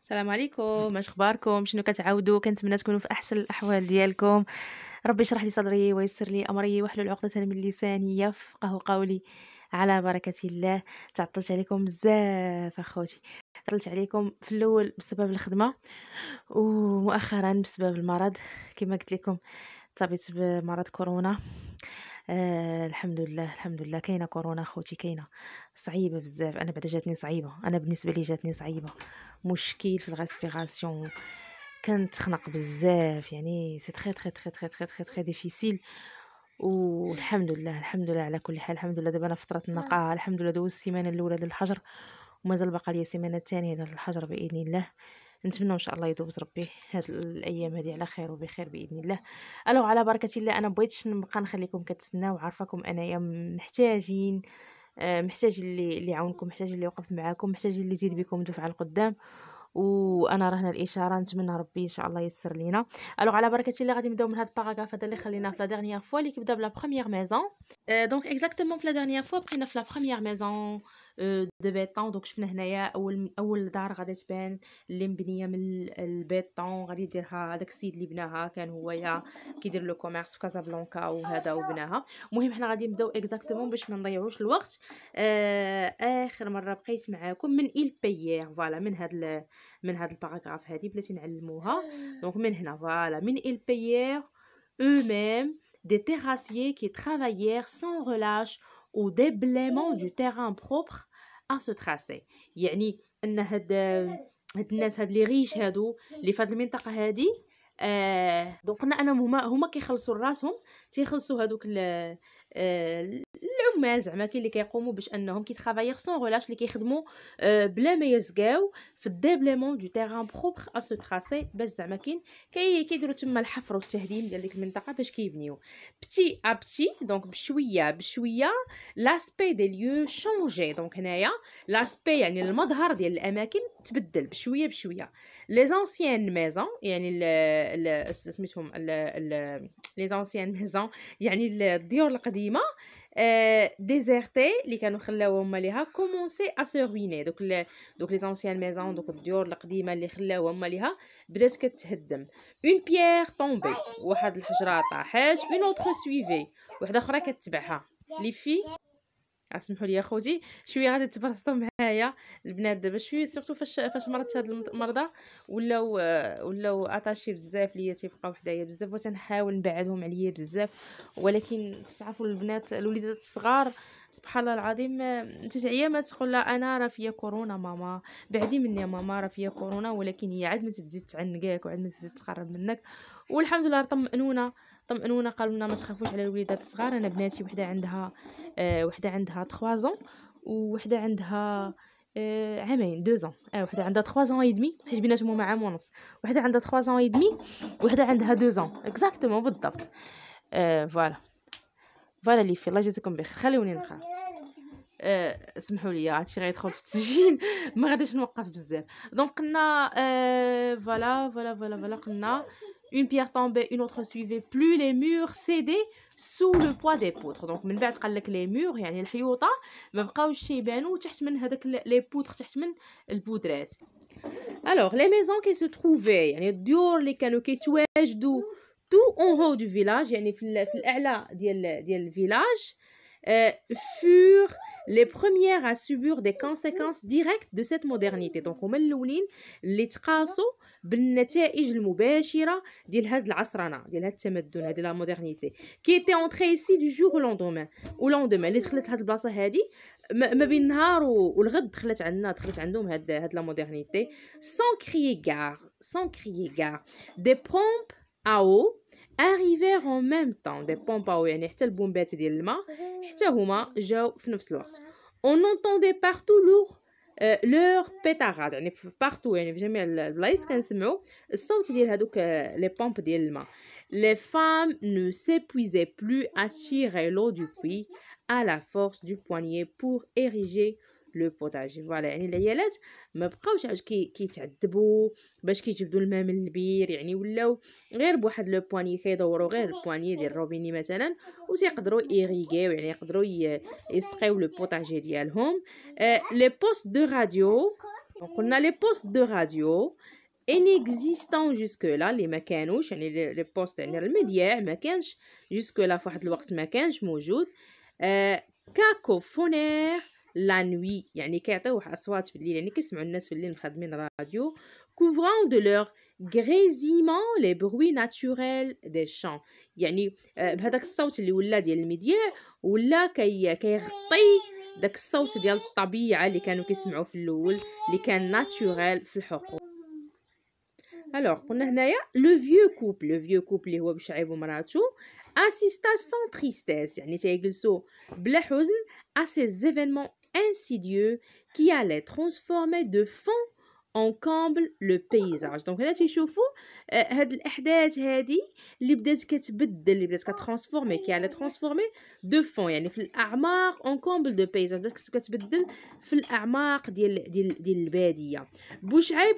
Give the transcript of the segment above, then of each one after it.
السلام عليكم، اش اخباركم؟ شنو كتعاودوا؟ كنتمنى تكونوا في احسن الاحوال ديالكم. ربي يشرح لي صدري ويسر لي امري واحلل عقدة من لساني يفقه قولي. على بركة الله. تعطلت عليكم بزاف اخوتي. تعطلت عليكم في الاول بسبب الخدمه، ومؤخرا بسبب المرض. كما قلت لكم صابيت بمرض كورونا. الحمد لله الحمد لله كاينه كورونا خوتي، كاينه صعيبه بزاف. انا بعدا جاتني صعيبه، انا بالنسبه لي جاتني صعيبه. مشكل في الغاسبيراسيون، كنتخنق بزاف، يعني سي تري تري تري تري تري تري تري ديفيسيل. والحمد لله الحمد لله على كل حال. الحمد لله دابا انا فتره النقاهه، الحمد لله دوز السيمانه الاولى ديال الحجر، ومازال باقا ليا السيمانه الثانيه ديال الحجر باذن الله. نتمنى ان شاء الله يدوز ربي هاد الايام هذه على خير وبخير باذن الله. الو على بركه الله. انا بغيتش نبقى نخليكم كتسناو، عارفاكم انايا محتاجين، محتاج اللي يعاونكم، محتاج اللي يوقف معاكم، محتاج اللي يزيد بكم دفعه القدام. وانا رهنا الاشاره، نتمنى ربي ان شاء الله ييسر لينا. الوغ على بركه الله غادي نبداو من هذا الباراغراف هذا اللي خلينا في لا ديرنيير فوا، اللي كيبدا بلا بروميير ميزون. دونك اكزاكتومون في لا ديرنيير فوا بقينا في لا بروميير ميزون دو بيتون. دونك شفنا هنايا اول دار غادي تبان اللي مبنيه من البيتون، غادي يديرها هذاك السيد اللي بناها، كان هو كيدير لو كوميرس في كازابلانكا وهذا وبناها. المهم حنا غادي نبداو اكزاكتومون باش ما نضيعوش الوقت. اخر مره بقيت معاكم من إل بيير، فوالا من هاد الباراغراف هادي بلاتي نعلموها. دونك من هنا فوالا من إل بيير eux-mêmes des terrassiers qui travaillèrent sans relâche au déblaiement du terrain propre à se tracer. يعني ان هاد الناس هاد لي ريش هادو اللي في هاد المنطقه هادي، دونك قلنا انهم هما كيخلصوا راسهم، تيخلصوا هادوك العمال زعما كاين اللي كيقوموا باش انهم كيترافايير سون غلاش، اللي كيخدموا بلا ما يزقاو في الديبليمون دو تيران بروبر ا سو تراسي، باش زعما كيديروا تما الحفر والتهديم ديال ديك المنطقه باش كيبنيو بتي ا بتي. دونك بشويه بشويه لاسبي دي ليو شونجي. دونك هنايا لاسبي يعني المظهر ديال الاماكن تبدل بشويه بشويه. لي زونسيان ميزون يعني سميتهم لي زونسيان ميزون يعني الديور القديمه ديزيرتي اللي كانوا خلاو هما ليها كومونسي ا سو رويني. دوك لي زونسيان ميزون، دوك الديور القديمه اللي خلاو هما ليها بدات كتهدم. اون بيير طومبي، واحد الحجره طاحت. اون اوتر سويفي، وحده اخرى كتبعها. لي في اسمحوا لي اخوتي شويه غادي تبرسطوا معايا البنات دابا شويه، سورتو فاش مرضت هاد المرضى ولاو اتاشي بزاف ليا، تيبقاو حدايا بزاف وتنحاول نبعدهم عليا بزاف. ولكن تعرفوا البنات الوليدات الصغار سبحان الله العظيم، انت تعيا ما تقول لا انا راه فيا كورونا ماما، بعدي مني يا ماما راه فيا كورونا، ولكن هي عاد ما تزيد تعنقاك وعاد ما تزيد تقرب منك. والحمد لله طمئنونا قالوا لنا ما تخافوش على الوليدات الصغار. انا بناتي وحده عندها وحده عندها 3 زون، وحده عندها عامين 2 زون. وحده عندها 3 زون اي دمي حيت بيناتهم هما عام ونص. وحده عندها 3 زون اي دمي، وحده عندها 2 زون اكزاكتومون بالضبط. فوالا لي في الله يجازيكم بخير. خليوني نقرا. اسمحوا لي هادشي غيدخل في التسجيل ما غاديش نوقف بزاف. دونك قلنا فوالا قلنا une pierre tombée une autre suivait, plus les murs cédaient sous le poids des poutres. دونك من بعد قال لك لي مور يعني الحيوطه ما بقاوش يبانوا تحت من هذاك لي بوتر، تحت من البودرات. alors les maisons qui se trouvaient يعني الديور اللي كانوا كيتواجدوا tout en haut du village يعني في الاعلى ديال الفيلاج furent les premières à subir des conséquences directes de cette modernité. donc هما الاولين اللي تقاسوا بالنتائج المباشره ديال هاد العصرنه، ديال هاد التمدن، هاد لا مودرنيتي كي تي اونطري سي دو جور او لوندومان اللي دخلت هاد البلاصه هادي ما بين النهار والغد، دخلت عندهم هاد لا مودرنيتي sans crier gare des pompes à eau arrivèrent en même temps. des pompes à eau يعني حتى البومبات ديال الماء حتى هما جاو في نفس الوقت. on entendait partout leur pétarade يعني بارتو يعني في جميع البلايص كنسمعوا الصوت ديال هذوك لي بومب ديال الماء. les femmes ne s'épuisaient plus à tirer l'eau du puits à la force du poignet pour ériger لو بوتاجي. فوالا يعني العيالات ما بقاوش عاد كيتعذبوا باش كيجبدوا الماء من البير، يعني ولاو غير بواحد لو بواني كيدوروا غير البواني ديال الروبيني مثلا وتيقدروا ايريغيو يعني يقدروا يسقيو لو بوتاجي ديالهم. لي بوست دو راديو Donc on a les postes de radio inexistants jusque-là اللي ما كانوش يعني les postes يعني المذياع ما كانش jusque-là في واحد الوقت ما كانش موجود. كاكوفونير لا نوي يعني كيعطيو اصوات في الليل يعني كيسمعوا الناس في الليل مخدمين راديو. couvrant de leur grésillement les bruits naturels des champs يعني بهذاك الصوت اللي ولا ديال المذياع ولا كيغطي داك الصوت ديال الطبيعه اللي كانوا كيسمعوا في الاول اللي كان ناتوريل في الحقول. الوغ قلنا هنايا لو فيو كوبل اللي هو بشعيب ومراتو اسيستا سون تريستيس يعني تيجلسوا بلا حزن à ces événements insidieux qui allaient transformer de fond en comble le paysage. دونك هنا تيشوفوا هاد الاحداث هادي اللي بدات كتبدل اللي بدات كترانسفورمي كي على ترانسفورمي دو فون يعني في الاعماق اون كومبل دو بيزاج بدات كتبدل في الاعماق ديال الباديه. بوشعيب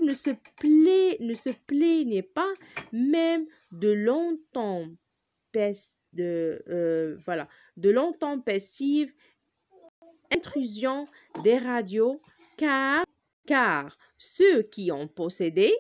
ne se plaignait pas même de l'intempestive intrusion des radios car ceux qui en possédaient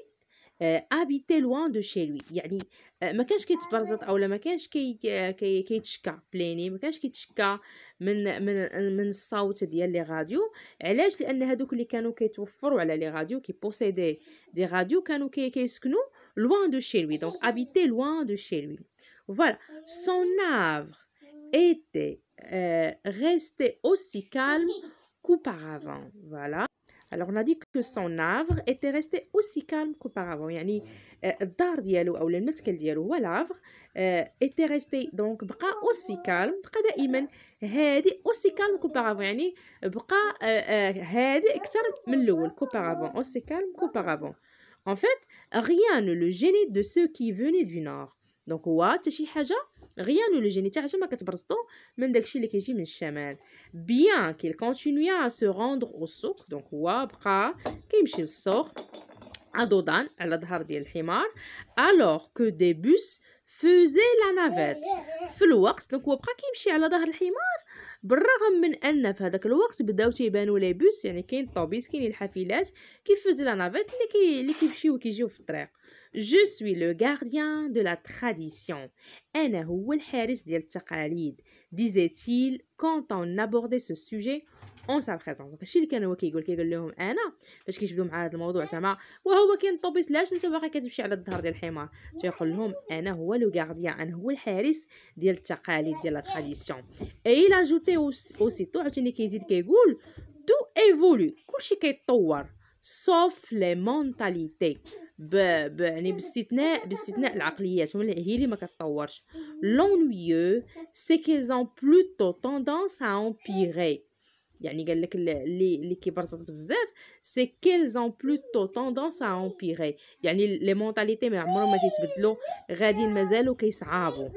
habitaient loin de chez lui. يعني ما كانش كيتبرزط اولا ما كانش كيتشكى بليني ما كانش كيتشكى من الصوت ديال لي راديو. علاش؟ لان هادوك اللي كانوا كيتوفروا على لي راديو كي بوسيدي دي راديو كانوا كيسكنوا loin de chez lui donc habiter loin de chez lui. Voilà, son œuvre était resté aussi calme qu'auparavant. Voilà. Alors on a dit que son œuvre était restée aussi calme qu'auparavant يعني الدار ديالو او المسكن ديالو هو لافغ était resté donc بقى aussi calme بقى دائما هادئ aussi calme qu'auparavant يعني بقى هادئ اكثر من الاول qu'auparavant aussi calme qu'auparavant. En fait rien ne le gênait de ceux qui venaient du nord. donc هو حتى شي حاجه rien ne le gênait حتى حاجه ما كتبرزطو من داكشي اللي كيجي من الشمال. bien qu'il continua à se rendre au souk donc هو بقى كيمشي للسوق أدودان على ظهر ديال الحمار alors que des bus faisaient la navette في الوقت دونك هو بقى كيمشي على ظهر الحمار بالرغم من ان في هذاك الوقت بداو تيبانوا لي بوس يعني كاين الطوبيس كاين الحافلات كيفوز لا نافيت اللي كيمشيو وكيجيو في الطريق. Je suis le gardien de la tradition. أنا هو الحارس ديال التقاليد. disait-il quand on abordait ce sujet en sa présence. هادشي اللي كان هو كيقول لهم انا فاش كيجبدوا مع هذا الموضوع زعما وهو كاين الطوبيس لاش انت باغي كتمشي على الظهر ديال الحمار تيقول لهم انا هو لو غارديان انا هو الحارس ديال التقاليد ديال لا تراديسيون. اي لا جوتي اوسيتو عاوتاني كيزيد كيقول تو ايفولو كلشي كيتطور sauf les mentalités يعني باستثناء العقليات هي اللي ما كتطورش. l'ennuyeux c'est qu'ils ont plutôt tendance à empirer يعني قال لك اللي كيبرزط بزاف سي كيلز اون بلوتو طوندونس ا امبيري يعني لي مونطاليتي ما عمرهم ما تيتبدلوا غاديين مازالوا كيصعابوا.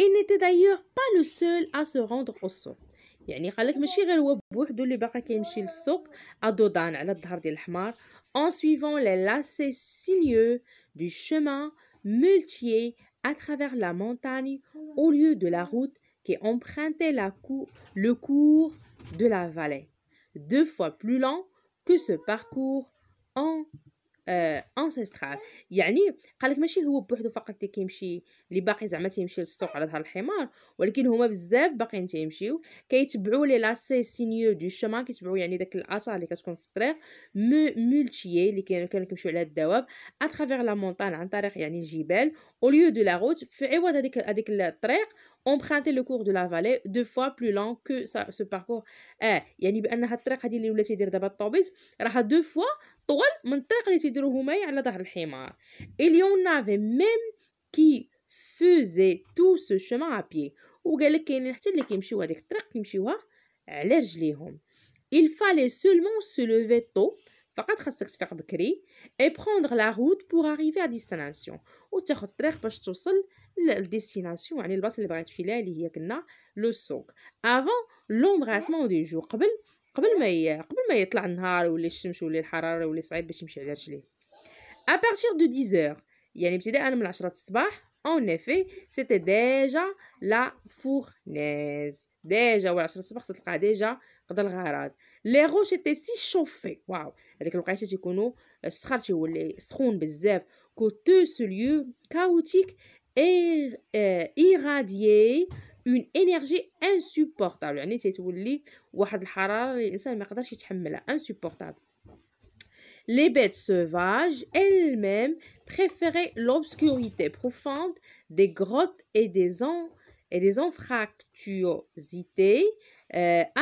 il n'était d'ailleurs pas le seul à se rendre au souk يعني قال لك ماشي غير هو بوحدو اللي باقي كيمشي للسوق ادودان على الظهر ديال الحمار en suivant les lacets sinueux du chemin muletier à travers la montagne au lieu de la route qui empruntait le cours de la vallée, 2 fois plus lent que ce parcours ancestral. يعني قالك ماشي هو بوحدو فقط اللي كيمشي اللي باقي زعما تيمشي للسوق على ظهر الحمار ولكن هما بزاف باقيين تيمشيو كيتبعوا لي لاسي سينيو دو شومان كيتبعوا يعني داك الاثار اللي كتكون في الطريق مولتيي اللي كانوا كيمشيو على الدواب اترافير لا مونطان عن طريق يعني الجبال او ليو دو لا روت في عوض هذيك الطريق emprunter le cours de la vallée 2 fois plus lent que ce parcours. يعني بان هاد الطريق هذه اللي ولا تيدير دابا الطوبيس راها 2 fois طول من الطريق اللي تيديروه هما على ظهر الحمار. il y en avait même qui faisaient tout ce chemin à pied وقال لك كاينين حتى اللي كيمشيو هذيك الطريق كيمشيوها على رجليهم. il fallait seulement se lever tôt فقط خاصك تفيق بكري et prendre la route pour arriver à destination وتاخذ الطريق باش توصل للديستيناسيون يعني البلاصه اللي بغيت تمشي لها اللي هي كنا لو سوق avant l'embrassement du jour قبل ما يطلع النهار ولا الشمس ولا الحراره ولا صعيب باش يمشي على رجليه. à partir de 10h يعني ابتداء من 10 الصباح en effet c'était déjà la fournaise déjà و 10 الصباح تلقى déjà قضى الغرض. لي روش ايتي سي شوفي، واو هذيك الوقيته تيكونوا الصخر تيولي سخون بزاف. كو تو سو ليو كاوتيك اي ايراديي اون انرجي انسوبورتابل، يعني تتولي واحد الحراره اللي الانسان ما يقدرش يتحملها، انسوبورتابل. Les bêtes sauvages elles-mêmes préféraient l'obscurité profonde des grottes et des anfractuosités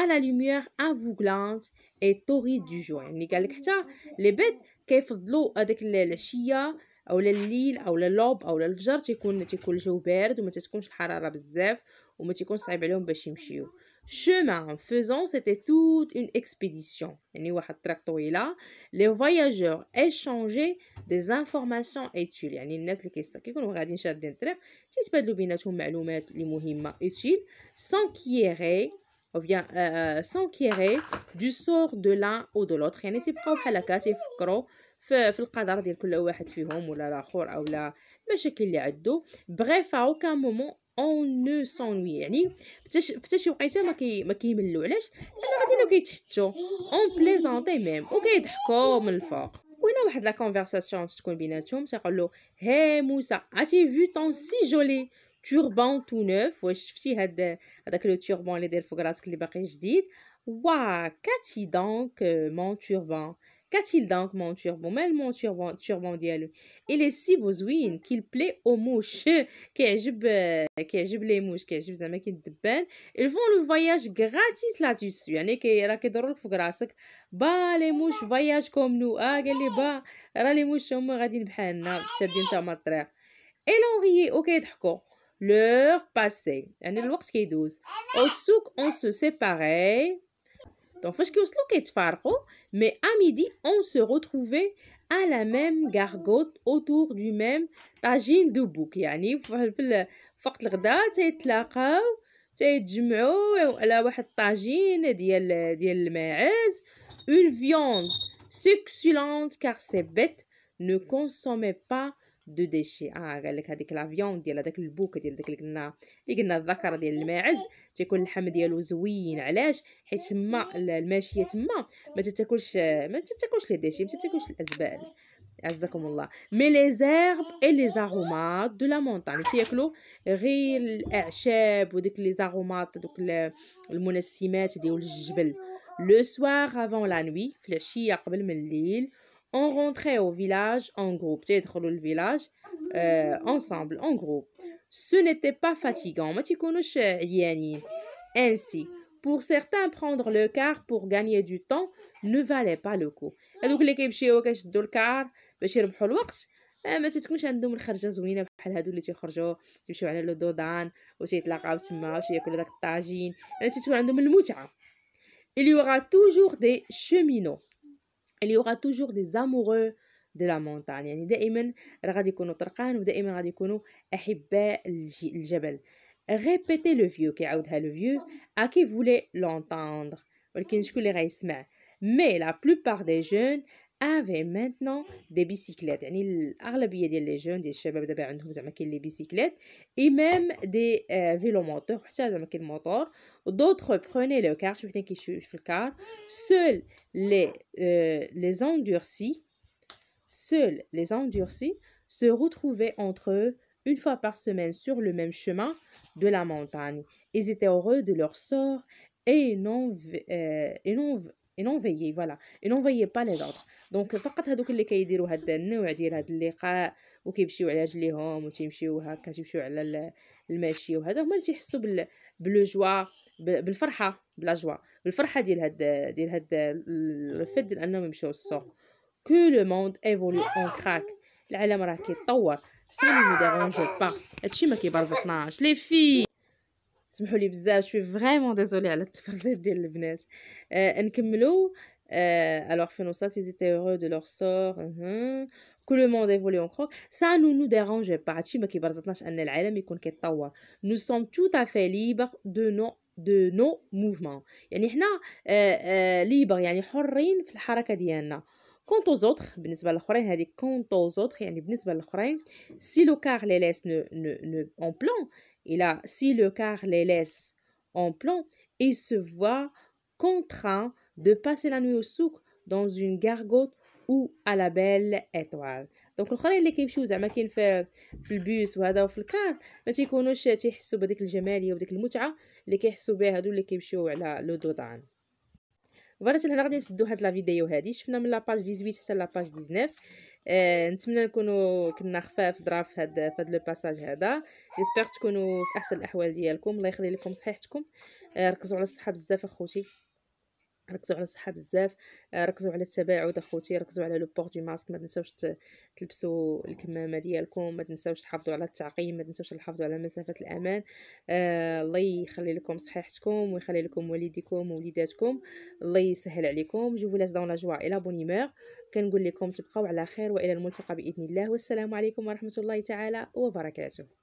à la lumière aveuglante et torride du jour. يعني قال لك حتى les bêtes كيفضلوا هذيك العشيه او الليل او اللوب او الفجر تيكون الجو بارد وما تكونش الحراره بزاف وما تيكون صعيب عليهم باش يمشيو. Chemin en faisant, c'était toute une expédition. يعني واحد الطريق طويله. Les voyageurs échangeaient des informations utiles. يعني الناس اللي كيكونوا غاديين شادين الطريق تيتبادلوا بيناتهم معلومات اللي مهمه utile s'enquérer du sort de l'un ou de l'autre. يعني تيبقاو بحال هكا تيفكروا في القدر ديال كل واحد فيهم ولا الاخر او لا المشاكل اللي عنده. Bref, à aucun moment on ne s'ennuie. يعني حتى شي وقيته ما كيملوا. علاش؟ لان غاديين كيتحتشوا اون بليزونتي ميم وكيضحكوا من الفوق. وهنا واحد لا كونفرساسيون تكون بيناتهم تيقول له هي موسى عتي في طون سي جولي توربان تو نوف، واش شفتي هذاك لو توربان اللي داير فوق راسك اللي باقي جديد؟ وا كاتي دونك مون توربان Qu'a-t-il donc mon turban? مال mon turban ديالو. Il est si beau زوين qu'il plaît aux mouches. كيعجب لي موش، كيعجب زعما كيدبان. Ils font le voyage gratis là-dessus. يعني راه كيضروا لك فوق راسك. با لي موش voyage comme nous. قال لي با راه لي موش هما غاديين بحالنا شادين تما الطريق. Et l'on riait وكيضحكوا. L'heure passait. يعني الوقت كيدوز. Au souk on se séparait. Donc, فاش كيوصلوا كيتفارقوا mais à midi on se retrouvait à la même gargote autour du même tagine de bouc. يعني في وقت الغداء تيتلاقاو تيتجمعوا على واحد الطاجين ديال الماعز. Une viande succulente car ces bêtes ne consommaient pas دو ديشي. قال لك هذيك لا فيون ديال هذاك البوك ديال داك اللي قلنا الذكر ديال الماعز تيكون اللحم ديالو زوين. علاش؟ حيت تما الماشيه تما ما تتاكلش لي ديشي، ما تتاكلش الازبال عزكم الله. مي لي زيرب اي لي زارومات دو لا مونطاني تياكلوا غير الاعشاب وديك لي زارومات دوك المنسمات ديال الجبل. لو سوار افون لا نوي في العشيه قبل من الليل. On rentrait au village en groupe. تيدخلوا الفيلاج ensemble en groupe. Ce n'était pas fatigant. ما تيكونوش عيانين. Ainsi, pour certains, prendre le car pour gagner du temps ne valait pas le coup. هذوك اللي كيمشيو كيشدوا الكار باش يربحوا الوقت ما تتكونش عندهم الخرجه زوينه بحال هادو اللي تيخرجوا تيمشيو على لو دودان وتيتلاقاو تما وتياكلوا داك الطاجين. يعني تتكون عندهم المتعه. Il y aura toujours des cheminots. Il y aura toujours des amoureux de la montagne. يعني دائما غادي يكونوا طرقان ودائما غادي يكونوا احباء الجبل. Répétez le vieux كيعاودها le vieux à qui voulait l'entendre. ولكن شكون اللي غيسمع؟ Mais la plupart des jeunes avaient maintenant des bicyclettes. يعني الاغلبيه ديال لي جون ديال الشباب دابا عندهم زعما كاين لي بيسيكليت اي ميم دي فيلو موتور حتى زعما كاين موتور. D'autres prenaient le car. شوف حنا كيمشيو في الكار. Seuls les endurcis se retrouvaient entre eux une fois par semaine sur le même chemin de la montagne. Ils étaient heureux de leur sort et non veillaient, voilà, et non veillaient pas les autres. Donc فقط هذوك اللي كيديروا هذا النوع ديال هذا اللقاء وكيمشيو على رجليهم وتيمشيو هكا تيمشيو على الماشي وهذا هما اللي تيحسوا بلو جوا بالفرحه بلا جوا بالفرحه ديال هاد الفد ديال انهم يمشيو للسوق. كو لو موند ايفولي اون كراك. العالم راه كيتطور. سا نو ديرونج با. هادشي ما كيبرزطناش لي في. سمحوا لي بزاف شوي فريمون ديزولي على التفرزيط ديال البنات. نكملوا. alors في نوصات ils étaient heureux de leur sort. que le monde évolue en croc. Ça nous dérange pas. هادشي ما كيبرزطناش ان العالم يكون كيتطور. Nous sommes tout à fait libres de nos mouvements. يعني حنا libre يعني حرين في الحركه ديالنا. Quant aux autres بالنسبه للاخرين هذه quant aux autres يعني بالنسبه للاخرين si le car les laisse en plan. Et là si le car les laisse en plan ils se voient contraint de passer la nuit au souk dans une gargote ou à la belle étoile. دونك الاخرين اللي كيمشيو زعما كاين في البيس وهذا وفي الكار ما تيكونوش تيحسوا بهذيك الجماليه وديك المتعه اللي كيحسوا بها هادو اللي كيمشيو على لو دودان. فوالا حنا غادي نسدو هاد لا فيديو هادي، شفنا من لاباج 18 حتى لاباج 19. نتمنى نكونوا كنا خفاف ظراف في هاد لو باساج هذا. جيسبر تكونوا في احسن الاحوال ديالكم. الله يخلي لكم صحيحتكم. ركزوا على الصحه بزاف اخوتي، ركزوا على الصحه بزاف. ركزوا على التباعد اخوتي، ركزوا على لو بور دو ماسك، ما تنساوش تلبسوا الكمامه ديالكم، ما تنساوش تحافظوا على التعقيم، ما تنساوش تحافظوا على مسافه الامان. الله يخلي لكم صحيحتكم ويخلي لكم والديكم ووليداتكم. الله يسهل عليكم. جو vous laisse dans la joie et la bonne humeur. كنقول لكم تبقاو على خير والى الملتقى باذن الله، والسلام عليكم ورحمه الله تعالى وبركاته.